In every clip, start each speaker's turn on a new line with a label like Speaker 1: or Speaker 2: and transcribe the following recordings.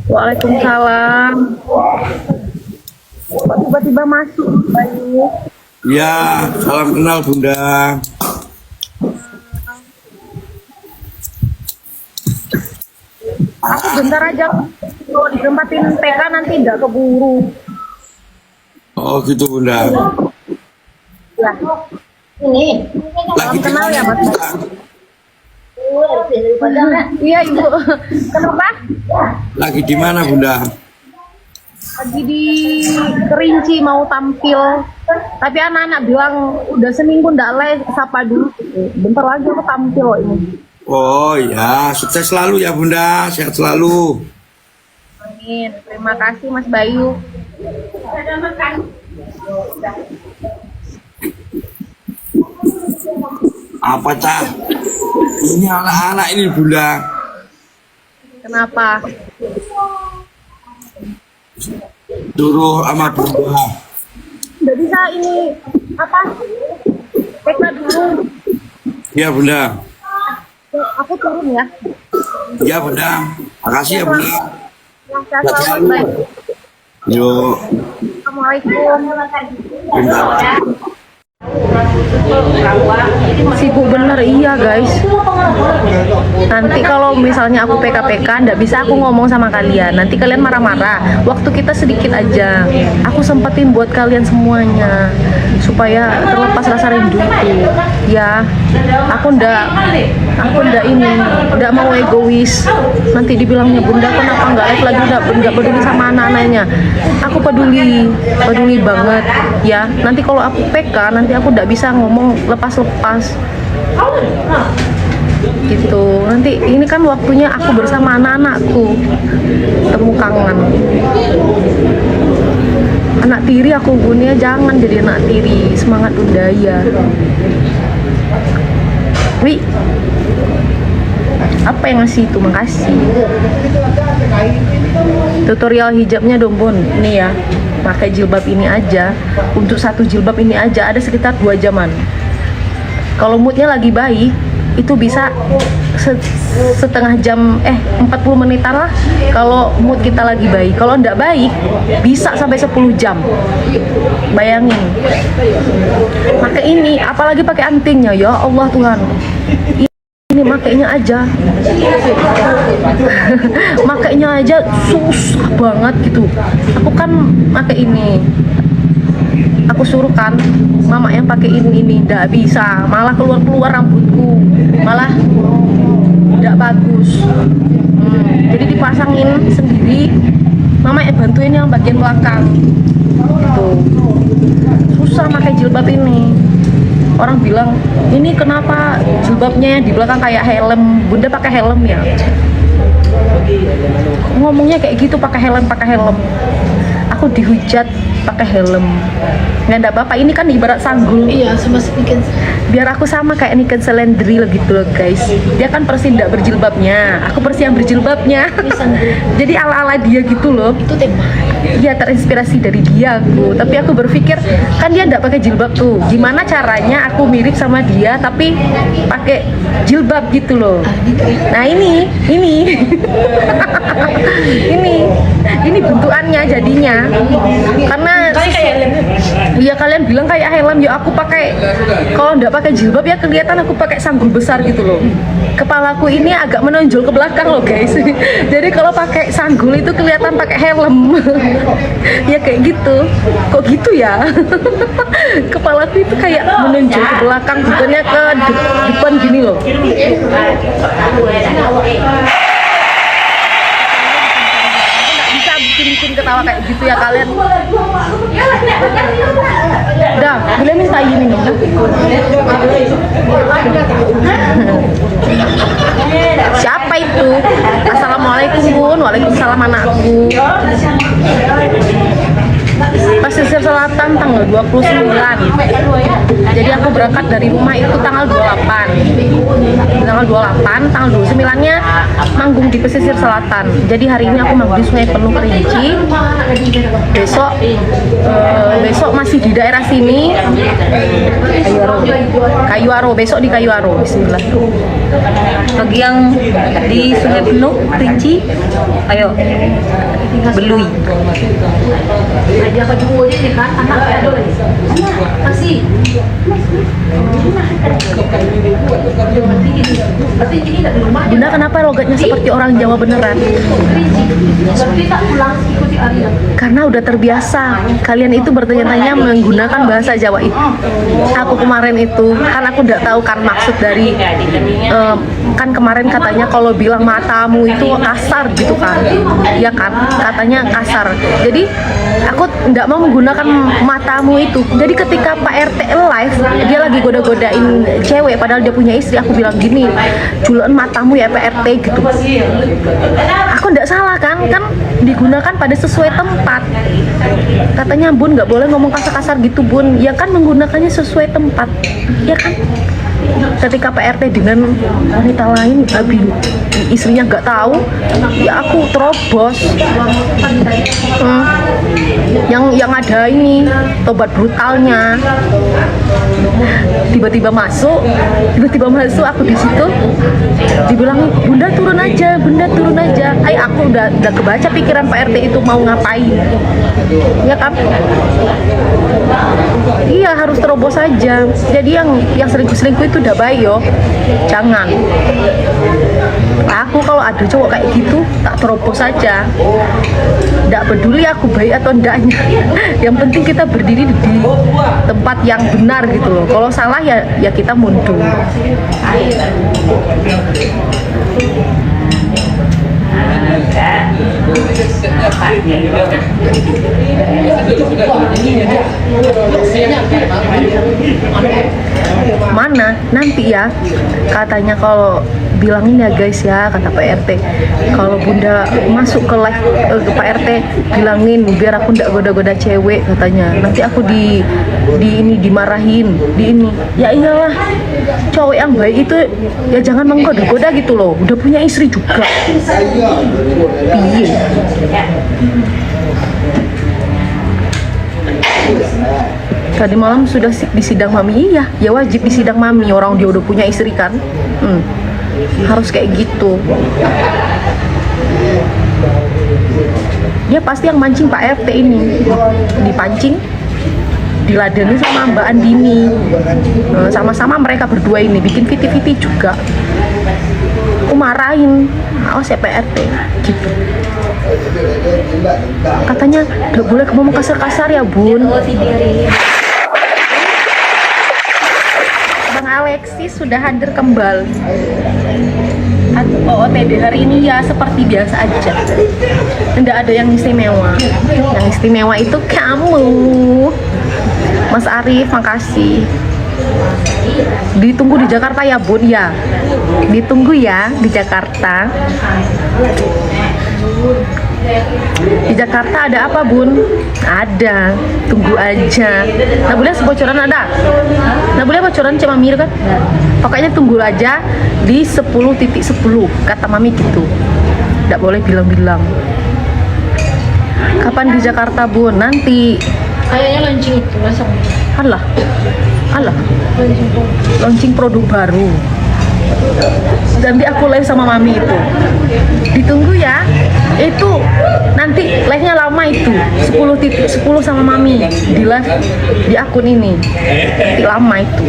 Speaker 1: Waalaikumsalam. Kok tiba-tiba masuk, Bayu?
Speaker 2: Ya, salam kenal Bunda.
Speaker 1: Aku bentar aja. Kalau ditempatin TK nanti nggak keburu.
Speaker 2: Oh gitu Bunda.
Speaker 1: Ya, ini.
Speaker 2: Lagi
Speaker 1: Salam
Speaker 2: di
Speaker 1: kenal
Speaker 2: mana
Speaker 1: ya, Mas.
Speaker 2: Bunda?
Speaker 1: Iya, Ibu. Kenapa?
Speaker 2: Lagi di mana Bunda?
Speaker 1: Lagi di Kerinci mau tampil. Tapi anak-anak bilang udah seminggu nggak les, sapa dulu. Bentar lagi aku tampil loh ini.
Speaker 2: Oh ya, sukses selalu ya Bunda, sehat selalu.
Speaker 1: Amin. Terima kasih Mas Bayu.
Speaker 2: Apa cah? Ini anak-anak ini Bunda.
Speaker 1: Kenapa?
Speaker 2: Suruh sama Bunda.
Speaker 1: Nggak bisa ini apa? TK dulu.
Speaker 2: Ya Bunda.
Speaker 1: Aku turun ya.
Speaker 2: Ya Bunda. Makasih ya Bunda.
Speaker 1: Ya, sehat selalu, Mas Bayu.
Speaker 2: Yuk.
Speaker 1: Assalamualaikum.
Speaker 2: Bunda.
Speaker 1: Sibuk bener iya guys. Nanti kalau misalnya aku PKPK nggak bisa aku ngomong sama kalian. Nanti kalian marah-marah. Waktu kita sedikit aja. Aku sempetin buat kalian semuanya supaya terlepas rasa rindu itu. Ya, aku ndak ini, ndak mau egois. Nanti dibilangnya Bunda kenapa nggak live lagi, nggak peduli sama anak-anaknya. Aku peduli banget. Ya, nanti kalau aku PK nanti aku ndak bisa ngomong lepas-lepas gitu. Nanti ini kan waktunya aku bersama anak-anakku, temu kangen. Anak tiri aku punya, jangan jadi anak tiri. Semangat budaya. Wih, apa yang ngasih itu? Makasih. Tutorial hijabnya dong Bon. Nih ya, pakai jilbab ini aja. Untuk satu jilbab ini aja ada sekitar 2 jaman. Kalau moodnya lagi baik, itu bisa setengah jam, 40 menitan lah. Kalau mood kita lagi baik. Kalau ndak baik, bisa sampai 10 jam. Bayangin. Pakai ini, apalagi pakai antingnya, ya Allah Tuhan. Ini makainya aja. Makainya aja susah banget gitu. Aku kan pakai ini. Aku suruh kan mama yang pakai ini ndak bisa, malah keluar rambutku, malah ndak bagus. Jadi dipasangin sendiri, mama yang bantuin yang bagian belakang gitu. Susah pakai jilbab ini. Orang bilang ini kenapa jilbabnya di belakang kayak helm, Bunda pakai helm ya? Ngomongnya kayak gitu, pakai helm. Aku dihujat pakai helm. Nggak ada apa-apa, ini kan ibarat sanggul.
Speaker 3: Iya, sama sedikit.
Speaker 1: Biar aku sama kayak Niken Selendril gitu loh guys. Dia kan persis nggak berjilbabnya, aku persis yang berjilbabnya. Jadi ala-ala dia gitu loh.
Speaker 3: Itu tema.
Speaker 1: Iya, terinspirasi dari dia aku. Tapi aku berpikir kan dia nggak pakai jilbab tuh. Gimana caranya aku mirip sama dia tapi pakai jilbab gitu loh. Nah ini ini bentukannya jadinya. Karena iya kalian bilang kayak helm, ya aku pakai. Kalau nggak pakai jilbab ya kelihatan aku pakai sanggul besar gitu loh. Kepalaku ini agak menonjol ke belakang loh guys. Jadi kalau pakai sanggul itu kelihatan pakai helm. Ya kayak gitu. Kok gitu ya? Kepalaku itu kayak menonjol ke belakang, bukannya ke depan gini loh. Bikin ketawa kayak gitu ya kalian. Dah, boleh minta ini minum dah. Siapa itu? Assalamualaikum Bun. Waalaikumsalam anakku. Pesisir Selatan tanggal 29. Jadi aku berangkat dari rumah itu tanggal 28. Tanggal 28, tanggal 29-nya manggung di pesisir selatan. Jadi hari ini aku manggung di Sungai Penuh Kerinci. Besok masih di daerah sini. Kayu Aro. Besok di Kayu Aro. Bismillah.
Speaker 3: Bagi yang di Sungai Penuh Kerinci, ayo belui.
Speaker 1: Bunda, kenapa logatnya seperti orang Jawa beneran? Karena udah terbiasa. Kalian itu bertanya-tanya menggunakan bahasa Jawa itu. Aku kemarin itu kan aku udah tahu kan maksud dari kan kemarin katanya kalau bilang matamu itu kasar gitu kan, ya kan, katanya kasar. Jadi aku nggak mau menggunakan matamu itu. Jadi ketika Pak RT live, dia lagi goda-godain cewek padahal dia punya istri, aku bilang gini, julaan matamu ya Pak RT gitu. Aku nggak salah kan digunakan pada sesuai tempat. Katanya Bun nggak boleh ngomong kasar-kasar gitu Bun, ya kan menggunakannya sesuai tempat, ya kan. Ketika Pak RT dengan wanita lain, istrinya nggak tahu, ya aku terobos. Yang ada ini tobat brutalnya. Tiba-tiba masuk aku di situ, dibilang Bunda turun aja. Aku udah kebaca pikiran Pak RT itu mau ngapain, ya kan. Iya, harus terobos aja. Jadi yang selingkuh itu udah baik yo, jangan. Aku kalau ada cowok kayak gitu tak terobos aja, nggak peduli aku baik atau enggaknya. Yang penting kita berdiri di tempat yang benar gitu loh. Kalau salah ya kita mundur. Mana nanti ya, katanya kalau bilangin ya guys ya, kata Pak RT, kalau Bunda masuk ke live ke Pak RT bilangin biar aku nggak goda-goda cewek, katanya nanti aku dimarahin di ini. Ya iyalah, cowok yang baik itu ya jangan menggoda-goda gitu loh, udah punya istri juga. Piye. Tadi malam sudah di sidang mami. Iya, ya wajib di sidang mami, orang dia udah punya istri kan. Harus kayak gitu. Dia pasti yang mancing Pak RT ini, dipancing, diladeni sama Mbak Andini. Sama-sama mereka berdua ini bikin fiti-fiti juga. Aku marahin, awas ya Pak RT gitu. Katanya gak boleh ngomong kasar-kasar ya Bun. Bang Alexis sudah hadir kembali. OOTD hari ini ya seperti biasa aja, tidak ada yang istimewa. Yang istimewa itu kamu, Mas Arif. Makasih. Ditunggu di Jakarta ya Bun, ya ditunggu ya di Jakarta. Di Jakarta ada apa Bun? Ada, tunggu aja. Nah boleh sebocoran ada? Nah boleh bocoran Cik Mamir kan? Pokoknya tunggu aja di 10.10 kata Mami gitu. Nggak boleh bilang-bilang. Kapan di Jakarta Bun? Nanti.
Speaker 3: Kayaknya launching itu besok.
Speaker 1: Alah, launching produk baru. Nanti aku live sama Mami itu. Ditunggu ya. Itu nanti live-nya lama itu. 10.10 sama Mami di live di akun ini. Nanti lama itu.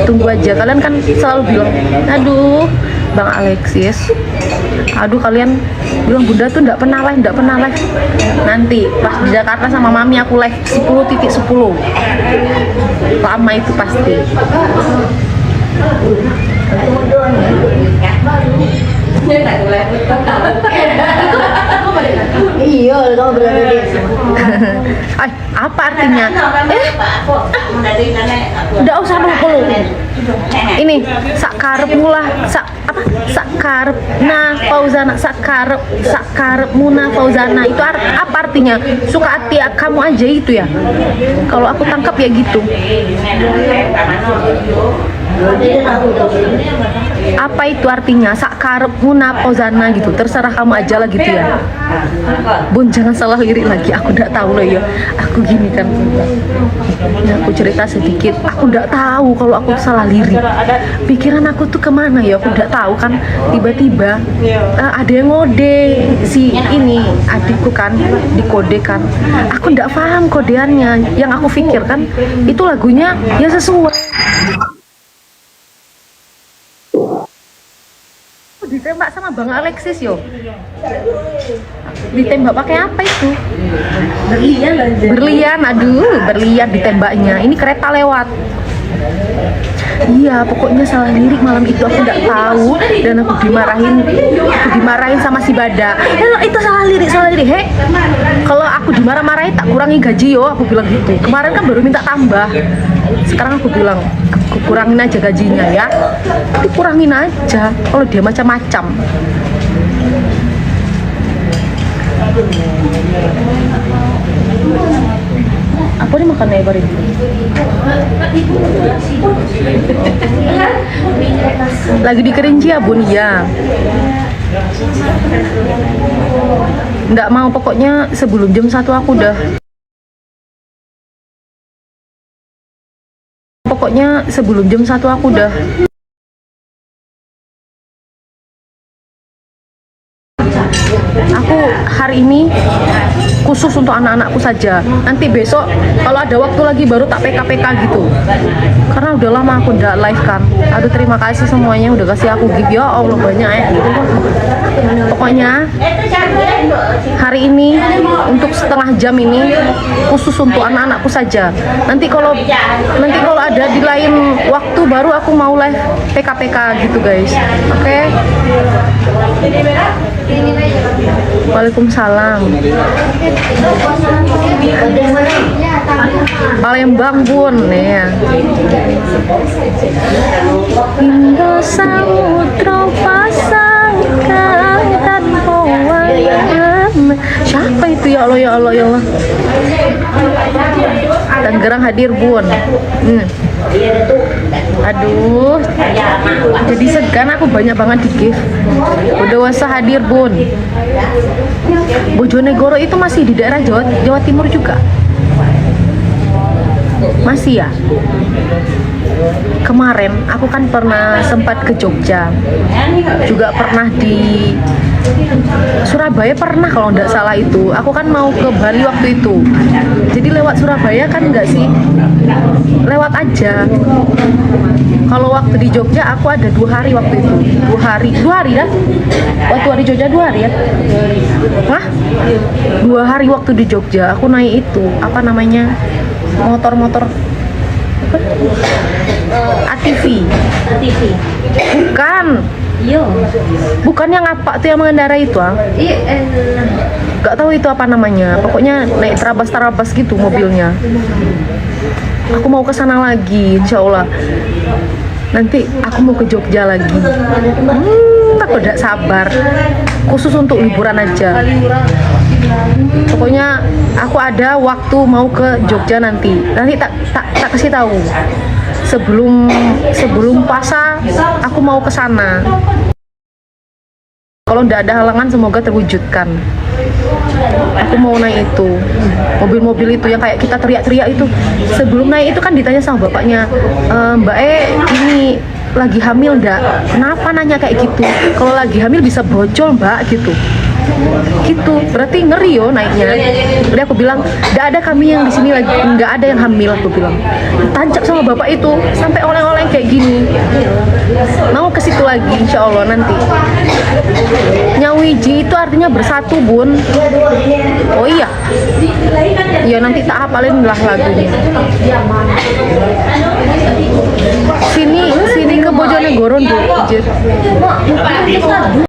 Speaker 1: Tunggu aja. Kalian kan selalu bilang, "Aduh, Bang Alexis, aduh kalian bilang Bunda tuh nggak pernah live. Nanti pas di Jakarta sama Mami aku live 10.10. Lama itu pasti.
Speaker 3: Iya, kamu berada di
Speaker 1: Ay, apa artinya? Nggak usah dulu. Ini sakarep mula apa? Sakarep na Fauzana, sakarep muna Fauzana. Itu apa artinya? Suka hati kamu aja itu ya. Kalau aku tangkap ya gitu. Apa itu artinya? Sakarep muna Fauzana gitu. Terserah kamu aja lah gitu ya. Bun, jangan salah lirik lagi. Aku nggak tahu loh ya. Aku gini kan. Nah, aku cerita sedikit. Aku nggak tahu kalau aku salah lirik. Pikiran aku tuh kemana ya? Aku nggak tahu kan. Tiba-tiba ada yang ngode si ini adikku kan, dikodekan. Aku nggak paham kodeannya. Yang aku pikir kan itu lagunya ya sesuai. Ditembak sama Bang Alexis yo. Ditembak pakai apa itu? Berlian, aduh, berlian ditembaknya. Ini kereta lewat. Iya, pokoknya salah lirik malam itu aku nggak tahu dan aku dimarahin sama si Bada. Itu salah lirik. He, kalau aku dimarah-marahin tak kurangi gaji yo, aku bilang gitu. Kemarin kan baru minta tambah. Sekarang aku bilang aku kurangin aja gajinya ya. Dikurangin aja kalau dia macam-macam. Apa nih makannya Ibar ini? Lagi di Kerinci ya Bun, ya. Nggak mau, pokoknya sebelum jam 1 aku udah. Pokoknya sebelum jam 1 aku udah. Aku hari ini khusus untuk anak-anakku saja. Nanti besok kalau ada waktu lagi baru tak PK-PK gitu. Karena udah lama aku udah live kan. Aduh, terima kasih semuanya udah kasih aku gift. Ya Allah, banyak ya. Pokoknya hari ini untuk setengah jam ini khusus untuk anak-anakku saja. Nanti kalau ada di lain waktu baru aku mau live PK-PK gitu guys. Oke? Waalaikumsalam. Palembang Bun ya. Indo samudra pasangkan tanpa warna. Siapa itu ya Allah, ya Allah, ya Allah. Tangerang hadir Bun. Aduh, jadi segan aku, banyak banget di gift. Udawasa hadir Bun. Bojonegoro itu masih di daerah Jawa Timur juga? Masih ya? Kemarin aku kan pernah sempat ke Jogja, juga pernah di Surabaya, pernah kalau nggak salah itu. Aku kan mau ke Bali waktu itu, jadi lewat Surabaya kan nggak sih, lewat aja. Kalau waktu di Jogja aku ada 2 hari waktu itu. 2 hari kan? Waktu di Jogja 2 hari ya? Wah, 2 hari waktu di Jogja aku naik itu, apa namanya, motor ATV. Bukan yang apa tuh yang mengendarai itu gak tahu itu apa namanya, pokoknya naik terabas gitu mobilnya. Aku mau ke sana lagi insya Allah. Nanti aku mau ke Jogja lagi. Aku udah sabar, khusus untuk liburan aja. Pokoknya aku ada waktu mau ke Jogja nanti tak kasih tahu. Sebelum puasa aku mau ke sana. Kalau nggak ada halangan semoga terwujudkan. Aku mau naik itu, mobil-mobil itu yang kayak kita teriak-teriak itu. Sebelum naik itu kan ditanya sama bapaknya, Mbak ini lagi hamil nggak? Kenapa nanya kayak gitu? Kalau lagi hamil bisa brojol Mbak gitu. Berarti ngeri yo naiknya. Jadi aku bilang nggak ada, kami yang di sini lagi nggak ada yang hamil, aku bilang. Tancap sama bapak itu sampai oleng-oleng kayak gini. Mau ke situ lagi insya Allah nanti. Nyawiji itu artinya bersatu Bun. Oh iya, ya nanti tak hafalin lah lagunya. Sini ke Bojonegoro dulu.